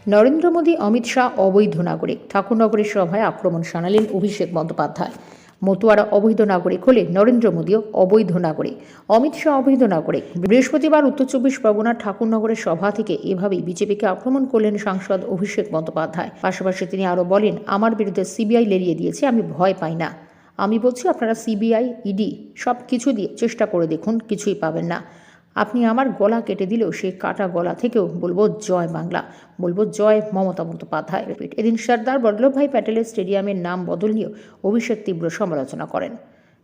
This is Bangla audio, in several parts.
নরেন্দ্র মোদী অমিত শাহ অবৈধ নাগরিক, ঠাকুরনগরের সভায় আক্রমণ শানালেন অভিষেক বন্দ্যোপাধ্যায়। মতুয়ারা অবৈধ নাগরিক হলে নরেন্দ্র মোদীও অবৈধ নাগরিক, অমিত শাহ অবৈধ নাগরিক। বৃহস্পতিবার উত্তর চব্বিশ পরগনার ঠাকুরনগরের সভা থেকে এভাবেই বিজেপিকে আক্রমণ করলেন সাংসদ অভিষেক বন্দ্যোপাধ্যায়। পাশাপাশি তিনি আরও বলেন, আমার বিরুদ্ধে সিবিআই লেলিয়ে দিয়েছে, আমি ভয় পাই না। আমি বলছি, আপনারা সিবিআই, ইডি সব কিছু দিয়ে চেষ্টা করে দেখুন, কিছুই পাবেন না। আপনি আমার গলা কেটে দিলেও সেই কাটা গলা থেকেও বলবো জয় বাংলা, বলবো জয় মমতা বন্দ্যোপাধ্যায়। এদিন সর্দার বল্লভভাই প্যাটেলের স্টেডিয়ামের নাম বদল নিয়েও অভিষেক তীব্র সমালোচনা করেন।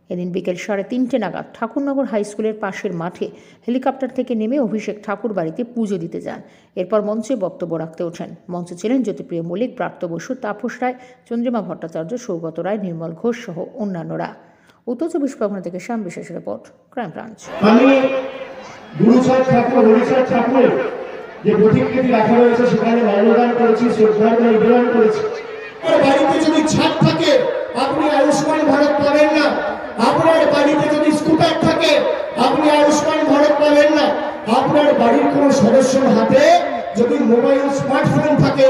এদিন বিকেল 3:30 নাগাদ ঠাকুরনগর হাই স্কুলের পাশের মাঠে হেলিকপ্টার থেকে নেমে অভিষেক ঠাকুর বাড়িতে পুজো দিতে যান। এরপর মঞ্চে বক্তব্য রাখতে ওঠেন। মঞ্চে ছিলেন জ্যোতিপ্রিয় মল্লিক, ব্রাত্য বসু, তাপস রায়, চন্দ্রিমা ভট্টাচার্য, সৌগত রায়, নির্মল ঘোষ সহ অন্যান্যরা। উত্তর চব্বিশ পরগনা থেকে শ্যাম বিশেষ রিপোর্ট, ক্রাইম ব্রাঞ্চ। গুরুচাঁদ ঠাকুর, হরিচাঁদ ঠাকুরের যে প্রতিকৃতি রাখা রয়েছে সেখানে মাল্যদান করেছি, শ্রদ্ধার্ঘ্য নিবেদন করেছি। বাড়িতে যদি ছাদ থাকে আপনি আয়ুষ্মান ভারত পাবেন না। আপনার বাড়িতে যদি স্কুটার থাকে আপনি আয়ুষ্মান ভারত পাবেন না। আপনার বাড়ির কোন সদস্যের হাতে যদি মোবাইল স্মার্টফোন থাকে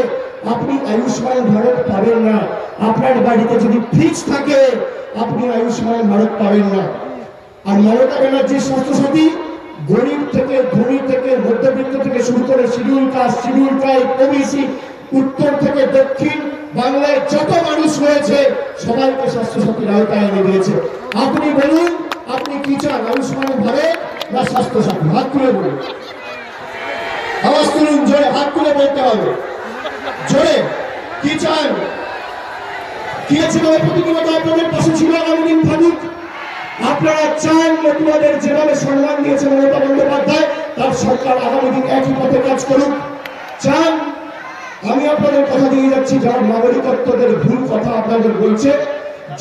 আপনি আয়ুষ্মান ভারত পাবেন না। আপনার বাড়িতে যদি ফ্রিজ থাকে আপনি আয়ুষ্মান ভারত পাবেন না। আর মমতা ব্যানার্জির স্বাস্থ্যসাথী গরিব থেকে ধনী থেকে মধ্যবিত্ত থেকে শুরু করে schedule caste, schedule tribe, OBC, উত্তর থেকে দক্ষিণ বাংলায় যত মানুষ রয়েছে সবাইকে স্বাস্থ্যসাথীর আওতায় এনে দিয়েছে। আপনি বলুন, আপনি কি চান, আয়ুষ্মান ভারত না স্বাস্থ্যসাথী? হাত তুলে বলুন, আওয়াজ তুলুন, জোরে হাত তুলে বলতে হবে, জোরে কি চান? কি আছে প্রতিনিয়ত আপনাদের পাশে ছিল আগামী দিন থাকুক। আপনারা চান মতুয়াদের যেভাবে সম্মান দিয়েছে মমতা বন্দ্যোপাধ্যায়, তার সরকার আগামী দিন একই পথে কাজ করুক। চান, আমি আপনাদের কথা দিয়ে যাচ্ছি, যারা নাগরিকত্বদের ভুল কথা আপনাদের বলছে,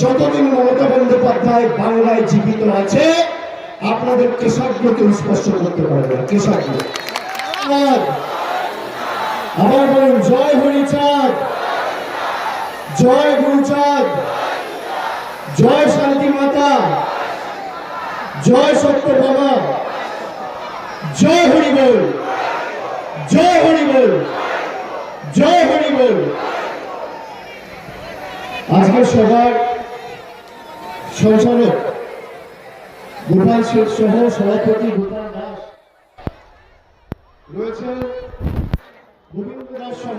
যতদিন মমতা বন্দ্যোপাধ্যায় বাংলায় জীবিত আছে আপনাদের কেশাগ্রকে স্পর্শ করতে পারবে না। কেশাগ্র আবার বলুন, জয় হরিচাঁদ, জয় গুরুচাঁদ, জয় শান্তি মাতা, জয় সত্যভামা, জয় হরি বল, জয় হরি বল, জয় হরি বল। আজকে সবার সঞ্চালক গোপাল শেঠ সহ সভাপতি গোপাল দাস রয়েছে, গোবিন্দ দাস সহ